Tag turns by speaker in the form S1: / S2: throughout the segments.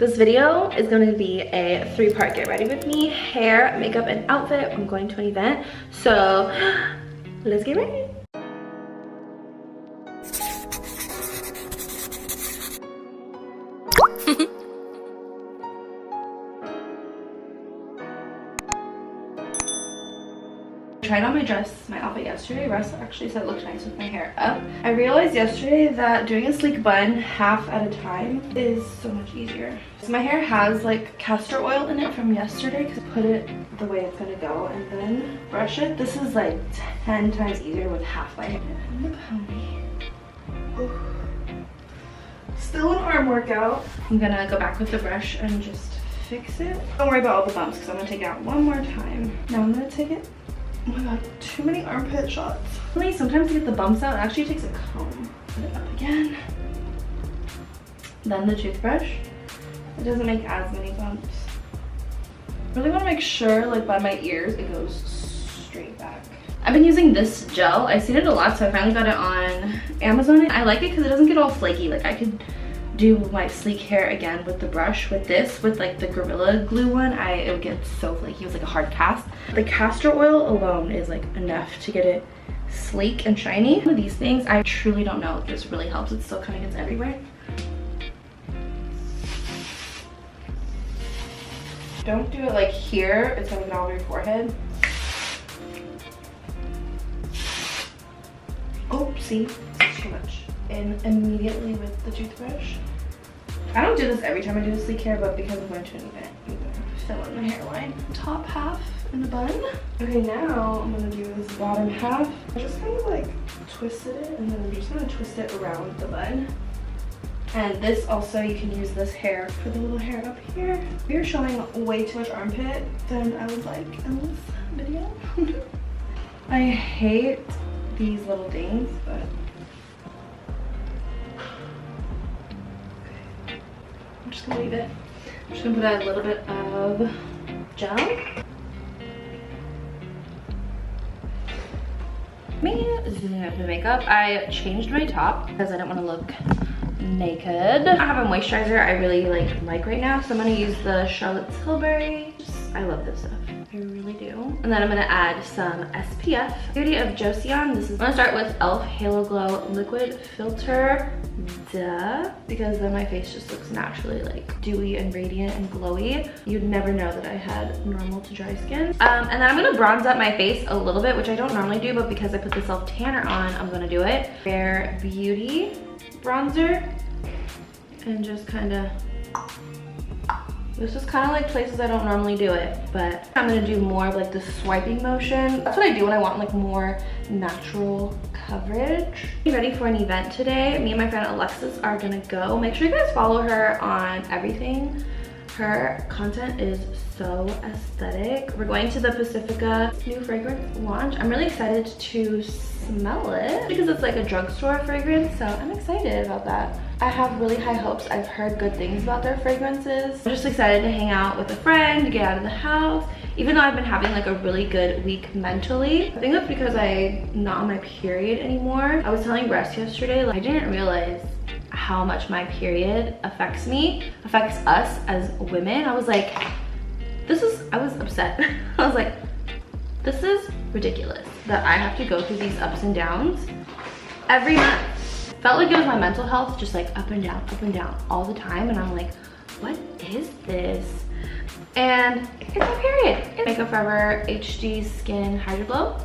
S1: This video is going to be a 3-part get ready with me: hair, makeup, and outfit. I'm going to an event, so let's get ready. I tried on my dress, my outfit yesterday. Russ actually said it looked nice with my hair up. I realized yesterday that doing a sleek bun half at a time is so much easier. So my hair has like castor oil in it from yesterday because I put it the way it's gonna go and then brush it. This is like 10 times easier with half my hair. And the pony. Still an arm workout. I'm gonna go back with the brush and just fix it. Don't worry about all the bumps because I'm gonna take it out one more time. Now I'm gonna take it. Oh my god, too many armpit shots. Really, sometimes to get the bumps out, it actually takes a comb. Put it up again. Then the toothbrush. It doesn't make as many bumps. Really want to make sure, like by my ears, it goes straight back. I've been using this gel. I've seen it a lot, so I finally got it on Amazon. I like it because it doesn't get all flaky. Like I could do my sleek hair again with the brush. With this, with like the Gorilla Glue one, it would get so flaky. It was like a hard cast. The castor oil alone is like enough to get it sleek and shiny. With these things, I truly don't know if this really helps. It still kind of gets everywhere. Don't do it like here. It's gonna get all over your forehead. Oh, see? Too much. And immediately with the toothbrush. I don't do this every time I do a sleek hair, but because I'm going to an event, I'm gonna fill in the hairline. Top half in a bun. Okay, now I'm gonna do this bottom half. I just kind of like twisted it, and then I'm just gonna twist it around the bun. And this also, you can use this hair for the little hair up here. You're showing way too much armpit than I would like in this video. I hate these little dings, but I'm just gonna leave it. I'm just gonna put a little bit of gel. Me zooming up the makeup. I changed my top because I don't want to look naked. I have a moisturizer I really like right now, so I'm gonna use the Charlotte Tilbury. I love this stuff. I really do. And then I'm gonna add some SPF. Beauty of Joseon. I'm gonna start with e.l.f. Halo Glow Liquid Filter. Duh. Because then my face just looks naturally like dewy and radiant and glowy. You'd never know that I had normal to dry skin. And then I'm gonna bronze up my face a little bit, which I don't normally do, but because I put the self tanner on, I'm gonna do it. Bare Beauty bronzer. And just kind of, this is kind of like places I don't normally do it, but I'm gonna do more of like the swiping motion. That's what I do when I want like more natural coverage. Ready for an event today. Me and my friend Alexis are gonna go. Make sure you guys follow her on everything. Her content is so aesthetic. We're going to the Pacifica new fragrance launch. I'm really excited to smell it because it's like a drugstore fragrance, so I'm excited about that. I have really high hopes. I've heard good things about their fragrances. I'm just excited to hang out with a friend, get out of the house. Even though I've been having like a really good week mentally. I think that's because I'm not on my period anymore. I was telling Russ yesterday, like, I didn't realize how much my period affects us as women. I was like, I was upset. I was like, this is ridiculous that I have to go through these ups and downs every month. Felt like it was my mental health, just like up and down all the time. And I'm like, what is this? And it's my period. Makeup Forever HD Skin Hydra Glow.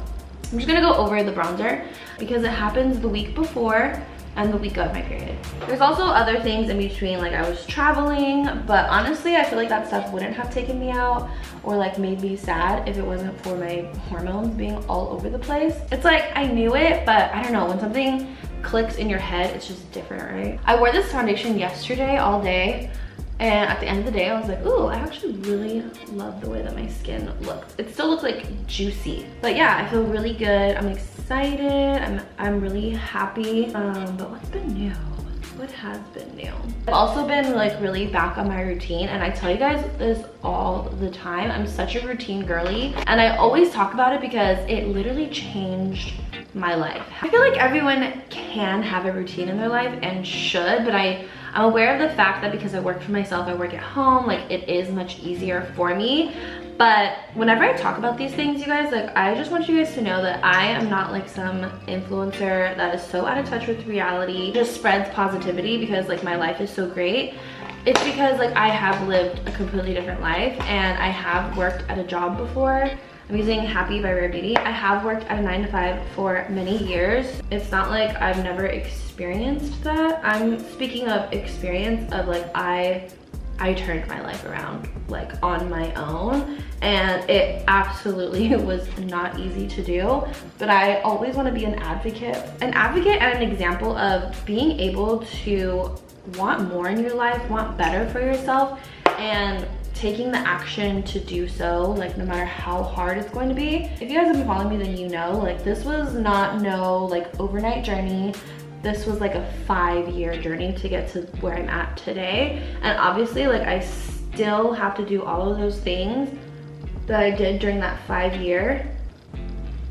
S1: I'm just gonna go over the bronzer because it happens the week before and the week of my period. There's also other things in between, like I was traveling, but honestly, I feel like that stuff wouldn't have taken me out or like made me sad if it wasn't for my hormones being all over the place. It's like, I knew it, but I don't know, when something clicks in your head, it's just different, right? I wore this foundation yesterday all day, and at the end of the day, I was like, ooh, I actually really love the way that my skin looks. It still looks like juicy. But yeah, I feel really good. I'm excited. I'm really happy. But what's been new? What has been new? I've also been like really back on my routine, and I tell you guys this all the time. I'm such a routine girly, and I always talk about it because it literally changed my life. I feel like everyone can have a routine in their life and should, but I I'm aware of the fact that because I work for myself, I work at home, like it is much easier for me. But whenever I talk about these things, you guys, like I just want you guys to know that I am not like some influencer that is so out of touch with reality, just spreads positivity because like my life is so great. It's because like I have lived a completely different life, and I have worked at a job before. I'm using Happy by Rare Beauty. I have worked at a 9-to-5 for many years. It's not like I've never experienced that. I'm speaking of experience of like I turned my life around like on my own, and it absolutely was not easy to do. But I always want to be an advocate and an example of being able to want more in your life, want better for yourself, and taking the action to do so, like no matter how hard it's going to be. If you guys have been following me, then you know like this was not no like overnight journey. This was like a 5-year journey to get to where I'm at today. And obviously like I still have to do all of those things that I did during that 5-year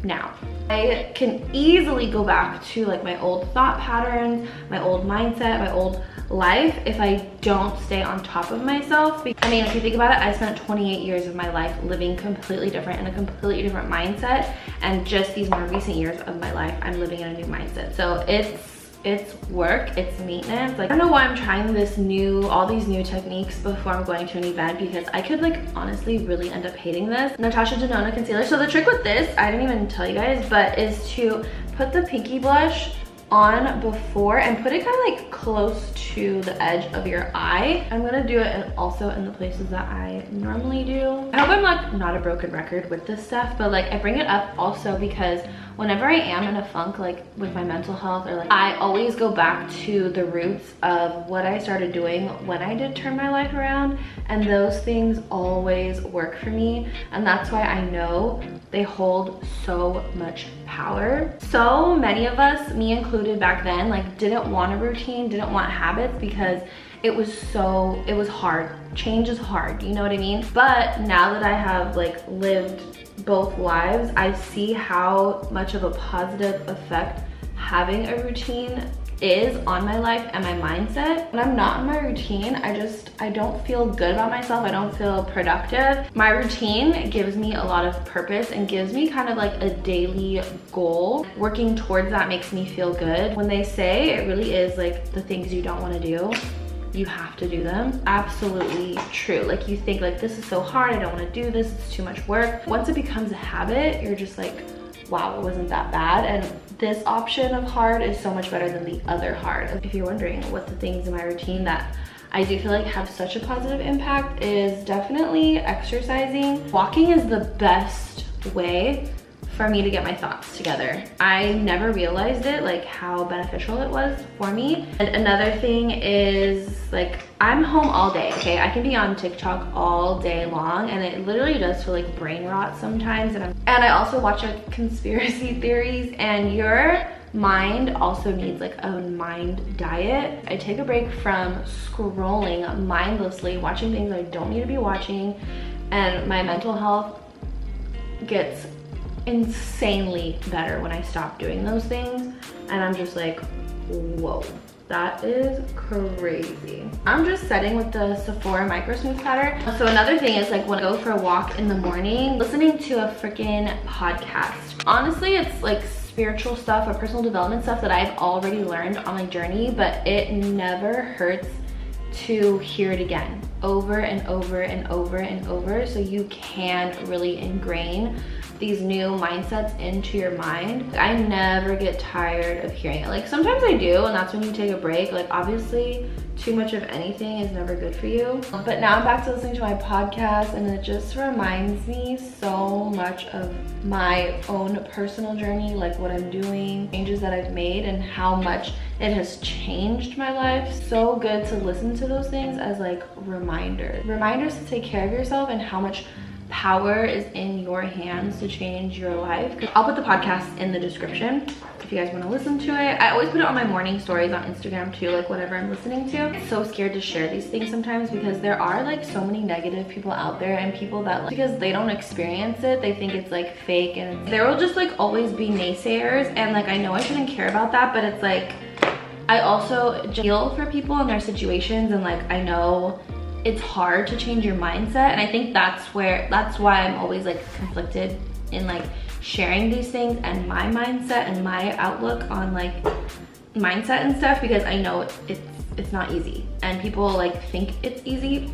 S1: now. I can easily go back to like my old thought patterns, my old mindset, my old life if I don't stay on top of myself. I mean, if you think about it, I spent 28 years of my life living completely different in a completely different mindset, and just these more recent years of my life I'm living in a new mindset. So it's work, it's maintenance. Like I don't know why I'm trying all these new techniques before I'm going to an event, because I could like honestly really end up hating this. Natasha Denona concealer. So the trick with this, I didn't even tell you guys, but is to put the pinky blush on before and put it kind of like close to the edge of your eye. I'm gonna do it also in the places that I normally do. I hope I'm like not a broken record with this stuff, but like I bring it up also because whenever I am in a funk, like with my mental health, or like I always go back to the roots of what I started doing when I did turn my life around, and those things always work for me, and that's why I know they hold so much power. So many of us, me included back then, like didn't want a routine, didn't want habits because it was hard. Change is hard, you know what I mean? But now that I have like lived both lives, I see how much of a positive effect having a routine is on my life and my mindset. When I'm not in my routine, I don't feel good about myself. I don't feel productive. My routine gives me a lot of purpose and gives me kind of like a daily goal. Working towards that makes me feel good. When they say it really is like the things you don't want to do, you have to do them. Absolutely true. Like you think like this is so hard, I don't want to do this, it's too much work. Once it becomes a habit, you're just like, wow, it wasn't that bad. And this option of hard is so much better than the other hard. If you're wondering what the things in my routine that I do feel like have such a positive impact, is definitely exercising. Walking is the best way for me to get my thoughts together. I never realized it, like how beneficial it was for me. And another thing is like, I'm home all day, okay? I can be on TikTok all day long, and it literally does feel like brain rot sometimes. And I also watch like conspiracy theories, and your mind also needs like a mind diet. I take a break from scrolling mindlessly, watching things I don't need to be watching, and my mental health gets insanely better when I stop doing those things. And I'm just like, whoa, that is crazy. I'm just setting with the Sephora Micro Smooth Powder. So another thing is like when I go for a walk in the morning, listening to a freaking podcast. Honestly, it's like spiritual stuff or personal development stuff that I've already learned on my journey, but it never hurts to hear it again over and over and over and over, so you can really ingrain these new mindsets into your mind. I never get tired of hearing it. Like sometimes I do, and that's when you take a break. Like obviously too much of anything is never good for you. But now I'm back to listening to my podcast, and it just reminds me so much of my own personal journey, like what I'm doing, changes that I've made, and how much it has changed my life. So good to listen to those things as like reminders to take care of yourself, and how much power is in your hands to change your life. I'll put the podcast in the description if you guys want to listen to it. I always put it on my morning stories on Instagram too, like whatever I'm listening to. I'm so scared to share these things sometimes because there are like so many negative people out there, and people that like, because they don't experience it, they think it's like fake, and there will just like always be naysayers. And like I know I shouldn't care about that, but it's like I also feel for people in their situations, and like I know it's hard to change your mindset, and I think that's why I'm always like conflicted in like sharing these things and my mindset and my outlook on like mindset and stuff, because I know it's not easy, and people like think it's easy.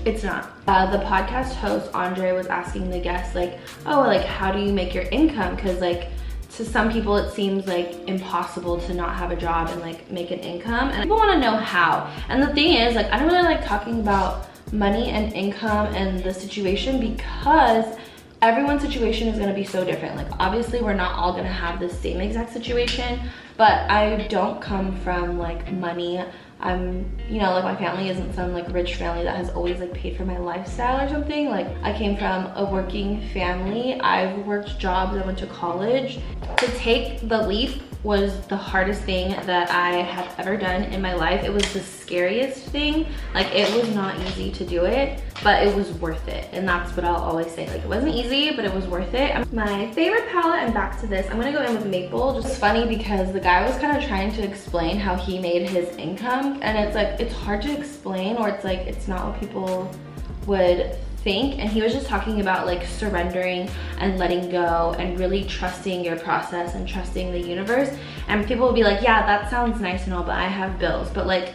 S1: It's not. The podcast host Andre was asking the guests like, oh, like how do you make your income? Because like to some people it seems like impossible to not have a job and like make an income, and people want to know how. And the thing is, like, I don't really like talking about money and income and the situation, because everyone's situation is going to be so different. Like obviously we're not all going to have the same exact situation, but I don't come from like money. I'm, you know, like my family isn't some like rich family that has always like paid for my lifestyle or something. Like I came from a working family. I've worked jobs, I went to college. To take the leap was the hardest thing that I have ever done in my life. It was the scariest thing. Like it was not easy to do it, but it was worth it. And that's what I'll always say. Like it wasn't easy, but it was worth it. My favorite palette, and back to this, I'm gonna go in with Maple. Just funny because the guy was kind of trying to explain how he made his income, and it's like, it's hard to explain, or it's like, it's not what people would think. And he was just talking about like surrendering and letting go and really trusting your process and trusting the universe. And people will be like, yeah, that sounds nice and all, but I have bills. But like,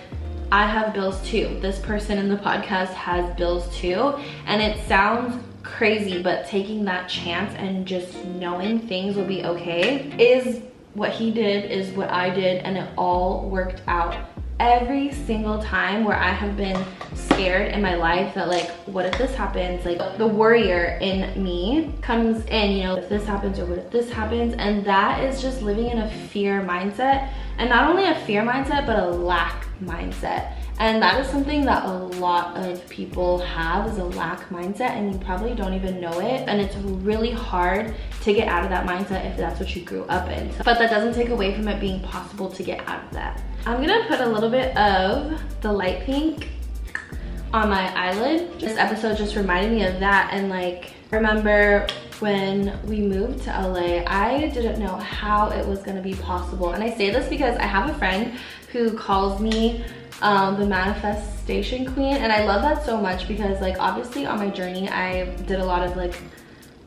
S1: I have bills too. This person in the podcast has bills too. And it sounds crazy, but taking that chance and just knowing things will be okay is what he did, is what I did, and it all worked out. Every single time where I have been scared in my life that like, what if this happens? Like the worrier in me comes in, you know, if this happens, or what if this happens? And that is just living in a fear mindset. And not only a fear mindset, but a lack mindset. And that is something that a lot of people have, is a lack mindset, and you probably don't even know it. And it's really hard to get out of that mindset if that's what you grew up in. But that doesn't take away from it being possible to get out of that. I'm gonna put a little bit of the light pink on my eyelid. This episode just reminded me of that. And like, remember when we moved to LA, I didn't know how it was gonna be possible. And I say this because I have a friend who calls me the manifestation queen, and I love that so much, because like obviously on my journey I did a lot of like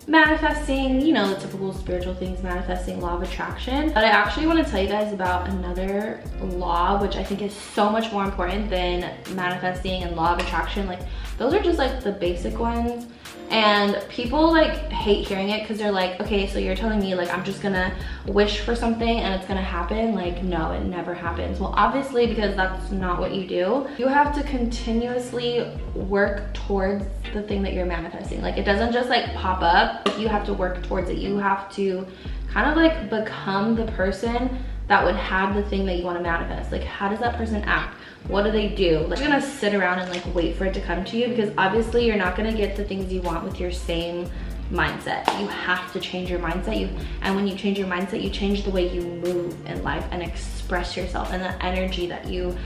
S1: manifesting, you know, the typical spiritual things, manifesting, law of attraction. But I actually want to tell you guys about another law, which I think is so much more important than manifesting and law of attraction. Like those are just like the basic ones, and people like hate hearing it because they're like, okay, so you're telling me like I'm just gonna wish for something and it's gonna happen? Like no, it never happens. Well, obviously, because that's not what you do. You have to continuously work towards the thing that you're manifesting. Like it doesn't just like pop up. Like, you have to work towards it. You have to kind of like become the person that would have the thing that you want to manifest. Like how does that person act? What do they do? Like you're gonna sit around and like wait for it to come to you, because obviously you're not gonna get the things you want with your same mindset. You have to change your mindset. And when you change your mindset, you change the way you move in life and express yourself, and the energy that you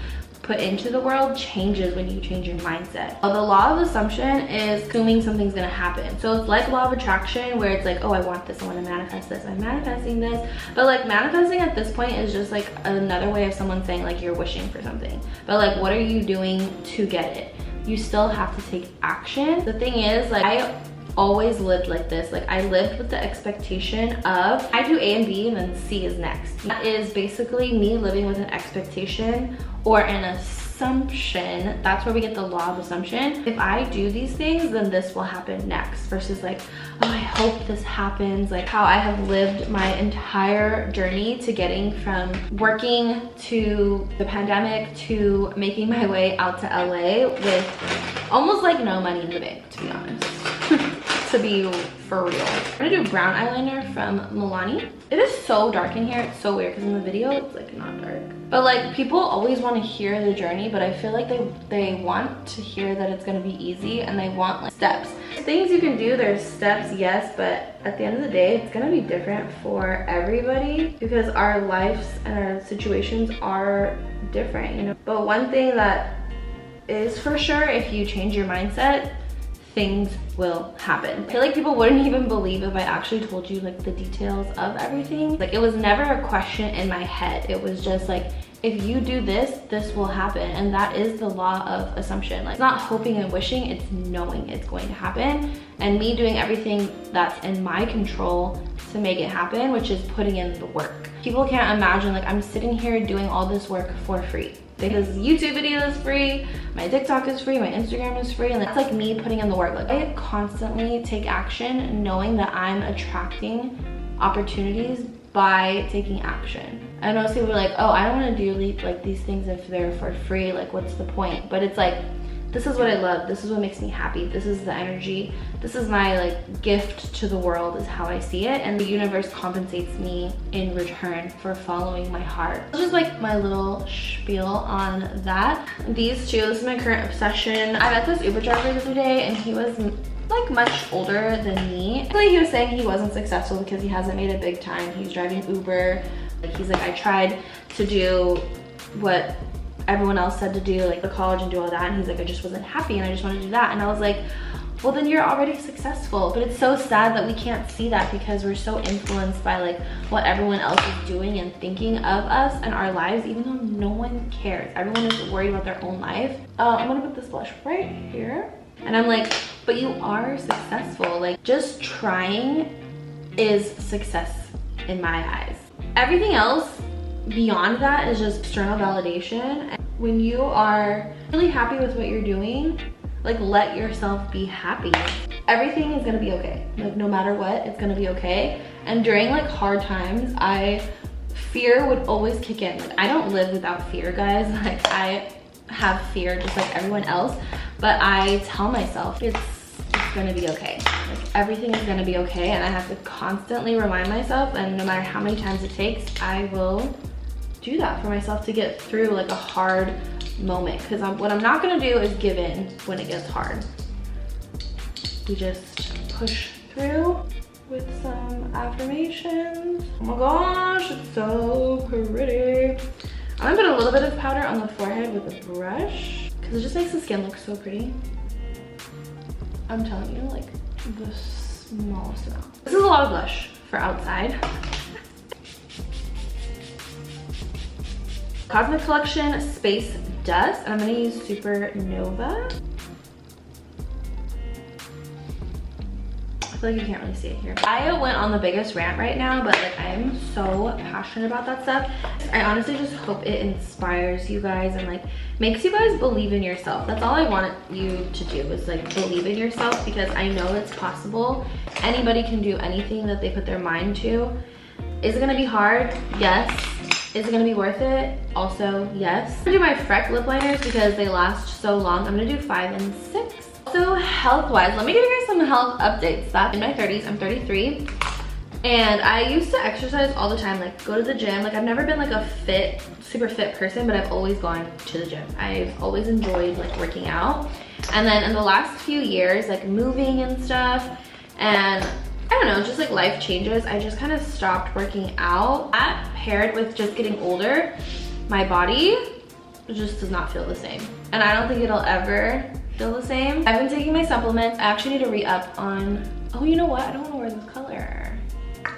S1: put into the world changes when you change your mindset. The law of assumption is assuming something's gonna happen. So it's like law of attraction, where it's like, oh, I want this, I want to manifest this, I'm manifesting this. But like manifesting at this point is just like another way of someone saying like you're wishing for something. But like, what are you doing to get it? You still have to take action. The thing is, like, I always lived like this. Like I lived with the expectation of, I do A and B and then C is next. That is basically me living with an expectation or an assumption. That's where we get the law of assumption. If I do these things, then this will happen next, versus like, oh, I hope this happens. Like how I have lived my entire journey to getting from working to the pandemic to making my way out to LA with almost like no money in the bank, to be honest. To be for real. I'm gonna do brown eyeliner from Milani. It is so dark in here. It's so weird because in the video it's like not dark. But like people always want to hear the journey, but I feel like they want to hear that it's gonna be easy, and they want like steps. Things you can do, there's steps, yes, but at the end of the day, it's gonna be different for everybody because our lives and our situations are different, you know. But one thing that is for sure, if you change your mindset, things will happen. I feel like people wouldn't even believe if I actually told you like the details of everything. Like it was never a question in my head. It was just like if you do this, this will happen. And that is the law of assumption. Like, it's not hoping and wishing, it's knowing it's going to happen. And me doing everything that's in my control to make it happen, which is putting in the work. People can't imagine, like, I'm sitting here doing all this work for free. Because YouTube video is free, my TikTok is free, my Instagram is free, and that's like me putting in the work. Like, I constantly take action knowing that I'm attracting opportunities by taking action. I know some people are like, oh, I don't want to do like these things if they're for free, like what's the point? But it's like, this is what I love, this is what makes me happy, this is the energy, this is my like gift to the world, is how I see it, and the universe compensates me in return for following my heart. It's just like my little spiel on that. These two, this is my current obsession. I met this Uber driver the other day and he was like much older than me. Like, he was saying he wasn't successful because he hasn't made it big time. He's driving Uber. Like, he's like, I tried to do what everyone else said to do, like the college and do all that, and he's like, I just wasn't happy and I just wanted to do that. And I was like, well, then you're already successful. But it's so sad that we can't see that because we're so influenced by like what everyone else is doing and thinking of us and our lives, even though no one cares. Everyone is worried about their own life. I'm gonna put this blush right here. And I'm like, but you are successful. Like, just trying is success in my eyes. Everything else beyond that is just external validation. And when you are really happy with what you're doing, like, let yourself be happy. Everything is gonna be okay. Like, no matter what, it's gonna be okay. And during like hard times, fear would always kick in. Like, I don't live without fear, guys. Like, I have fear just like everyone else, but I tell myself it's gonna be okay. Like, everything is gonna be okay, and I have to constantly remind myself, and no matter how many times it takes, I will do that for myself to get through like a hard moment. Because what I'm not gonna do is give in when it gets hard. We just push through with some affirmations. Oh my gosh, it's so pretty. I'm gonna put a little bit of powder on the forehead with a brush because it just makes the skin look so pretty. I'm telling you, like, the smallest amount. This is a lot of blush for outside. Cosmic Collection Space Dust, and I'm gonna use Supernova. I feel like you can't really see it here. I went on the biggest rant right now, but like, I'm so passionate about that stuff. I honestly just hope it inspires you guys and like makes you guys believe in yourself. That's all I want you to do, is like believe in yourself, because I know it's possible. Anybody can do anything that they put their mind to. Is it gonna be hard? Yes. Is it gonna be worth it? Also, yes. I'm gonna do my Freck lip liners because they last so long. I'm gonna do 5 and 6. So health-wise, let me give you guys some health updates. Back in my 30s, I'm 33. And I used to exercise all the time, like go to the gym. Like, I've never been like a super fit person, but I've always gone to the gym. I've always enjoyed like working out. And then in the last few years, like moving and stuff, and I don't know, just like life changes, I just kind of stopped working out. That paired with just getting older, my body just does not feel the same. And I don't think it'll ever feel the same. I've been taking my supplements. I actually need to re-up on, oh, you know what? I don't want to wear this color.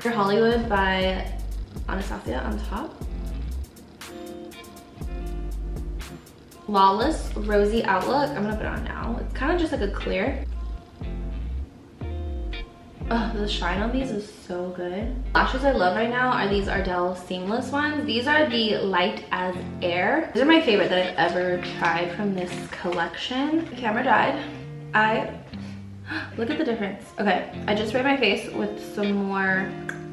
S1: For Hollywood by Anastasia on top. Flawless Rosy Outlook. I'm gonna put it on now. It's kind of just like a clear. Oh, the shine on these is so good. Lashes I love right now are these Ardell Seamless ones. These are the Light as Air. These are my favorite that I've ever tried from this collection. The camera died. Look at the difference. Okay, I just sprayed my face with some more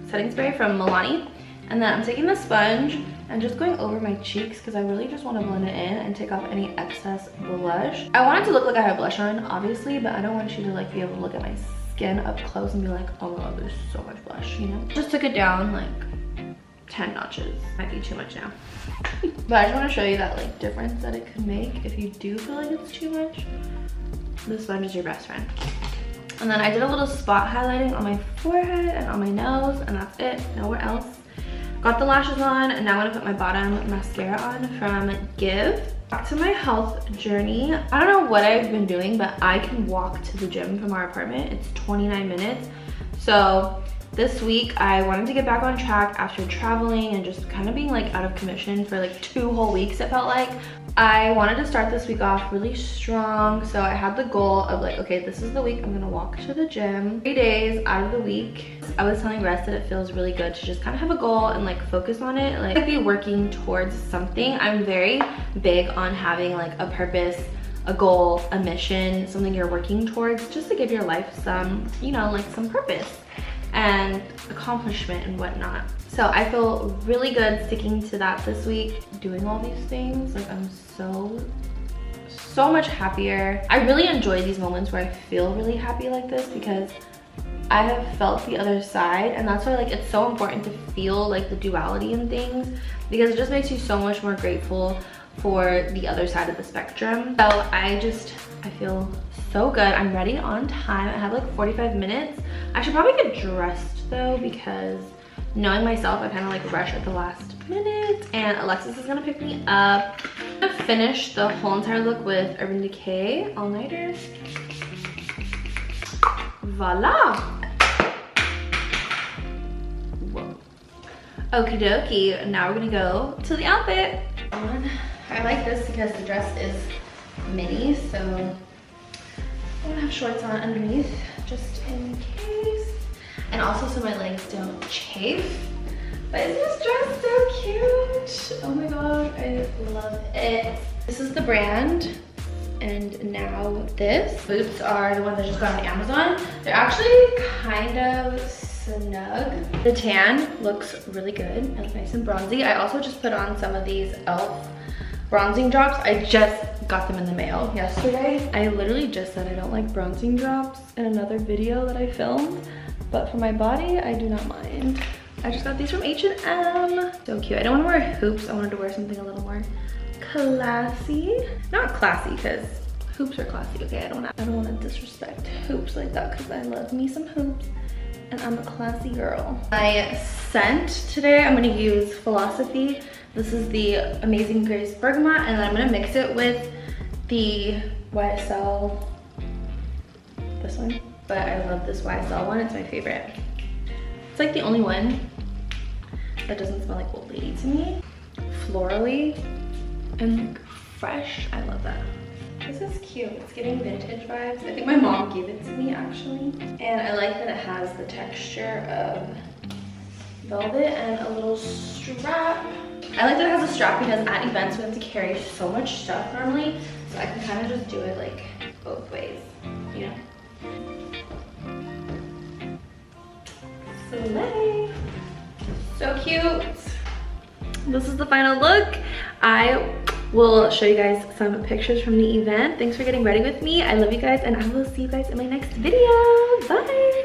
S1: setting spray from Milani. And then I'm taking the sponge and just going over my cheeks because I really just want to blend it in and take off any excess blush. I want it to look like I have blush on, obviously, but I don't want you to like be able to look at my skin up close and be like, oh my god, there's so much blush, you know? Just took it down like 10 notches. Might be too much now. But I just want to show you that like difference that it could make if you do feel like it's too much. This sponge is your best friend. And then I did a little spot highlighting on my forehead and on my nose, and that's it, nowhere else. Got the lashes on, and now I'm gonna put my bottom mascara on from Give. Back to my health journey. I don't know what I've been doing, but I can walk to the gym from our apartment. It's 29 minutes. So This week I wanted to get back on track after traveling and just kind of being like out of commission for like 2 whole weeks, it felt like. I wanted to start this week off really strong, so I had the goal of like, okay, this is the week I'm gonna walk to the gym 3 days out of the week. I was telling Rest that it feels really good to just kind of have a goal and like focus on it, like be working towards something. I'm very big on having like a purpose, a goal, a mission, something you're working towards, just to give your life some, you know, like some purpose and accomplishment and whatnot. So I feel really good sticking to that this week, doing all these things. Like I'm so much happier. I really enjoy these moments where I feel really happy like this, because I have felt the other side, and that's why like it's so important to feel like the duality in things, because it just makes you so much more grateful for the other side of the spectrum. So I feel so good. I'm ready on time. I have like 45 minutes. I should probably get dressed though, because knowing myself, I kind of like rush at the last minute, and Alexis is gonna pick me up. I'm gonna finish the whole entire look with Urban Decay all-nighter. Voila! Whoa. Okie dokie, now we're gonna go to the outfit. I like this because the dress is mini, so I'm gonna have shorts on underneath just in case. And also so my legs don't chafe. But isn't this dress so cute? Oh my god, I love it. This is the brand. And now this. Boots are the ones I just got on Amazon. They're actually kind of snug. The tan looks really good. I look nice and bronzy. I also just put on some of these e.l.f. bronzing drops. I just got them in the mail yesterday. I literally just said I don't like bronzing drops in another video that I filmed. But for my body, I do not mind. I just got these from H&M. So cute. I don't want to wear hoops. I wanted to wear something a little more classy. Not classy, because hoops are classy. Okay, I don't want to disrespect hoops like that, because I love me some hoops and I'm a classy girl. My scent today, I'm going to use Philosophy. This is the Amazing Grace Bergamot, and then I'm going to mix it with the YSL, this one. But I love this YSL one, it's my favorite. It's like the only one that doesn't smell like Old Lady to me. Florally and like fresh, I love that. This is cute, it's giving vintage vibes. I think my mom gave it to me actually. And I like that it has the texture of velvet and a little strap. I like that it has a strap because at events we have to carry so much stuff normally. So I can kind of just do it like both ways, you know? Slay. So cute. This is the final look. I will show you guys some pictures from the event. Thanks for getting ready with me. I love you guys, and I will see you guys in my next video. Bye.